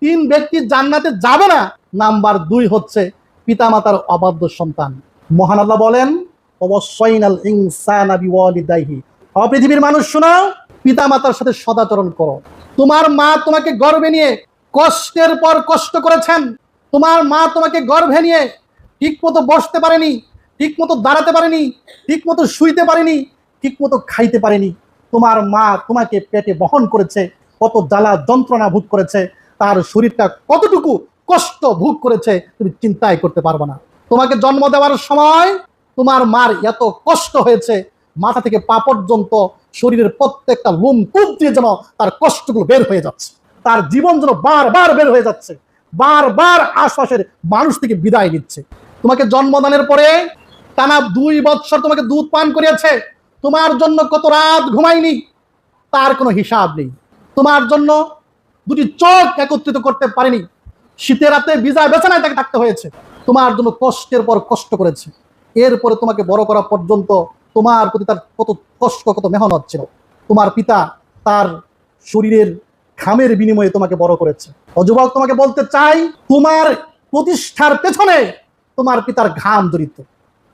তিন ব্যক্তি জান্নাতে যাবে না, নাম্বার 2 হচ্ছে পিতামাতার অবাধ্য সন্তান। মহান আল্লাহ বলেন, অবশ্যইনাল ইনসানা বিওয়ালিদাইহি, পৃথিবীর মানুষ শোনো, পিতামাতার সাথে সদাচরণ করো। তোমার মা তোমাকে গর্ভে নিয়ে কষ্টের পর কষ্ট করেছেন। তোমার মা তোমাকে গর্ভে নিয়ে ঠিক মতো বসতে পারেনি, ঠিক মতো দাঁড়াতে পারেনি, ঠিক মতো শুইতে পারেনি, ঠিক মতো খাইতে পারেনি। তোমার মা তোমাকে পেটে বহন করেছে, কত জ্বালা যন্ত্রণা ভোগ করেছে, তার শরীরটা কতটুকু কষ্ট ভোগ করেছে তুমি চিন্তাই করতে পারবে না। তোমাকে জন্ম দেওয়ার সময় তোমার মার এত কষ্ট হয়েছে, মাথা থেকে পা পর্যন্ত শরীরের প্রত্যেকটা লোম কূপ দিয়ে যেন তার কষ্টগুলো বের হয়ে যাচ্ছে, তার জীবন যেন বারবার বের হয়ে যাচ্ছে, বারবার আশপাশের মানুষ থেকে বিদায় নিচ্ছে। তোমাকে জন্মদানের পরে টানা 2 বছর তোমাকে দুধ পান করিয়েছে, তোমার জন্য কত রাত ঘুমায়নি তার কোনো হিসাব নেই। তোমার জন্য 2টি চোখ একত্রিত করতে পারেনি, শীতের রাতে বিছানায় বেছানায় তাকে থাকতে হয়েছে, তোমার জন্য কষ্টের পর কষ্ট করেছে। এরপরে তোমাকে বড় করা পর্যন্ত তোমার প্রতি তার কত কষ্ট, কত মেহনত ছিল। তোমার পিতা তার শরীরের ঘামের বিনিময়ে তোমাকে বড় করেছে। ও যুবক, তোমাকে বলতে চাই, তোমার প্রতিষ্ঠার পেছনে তোমার পিতার ঘাম জড়িত,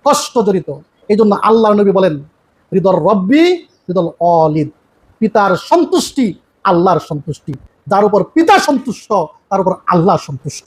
কষ্ট জড়িত। এই জন্য আল্লাহ নবী বলেন, হৃদর রব্বি হৃদল অলিদ, পিতার সন্তুষ্টি আল্লাহর সন্তুষ্টি। যার উপর পিতা সন্তুষ্ট তার উপর আল্লাহ সন্তুষ্ট।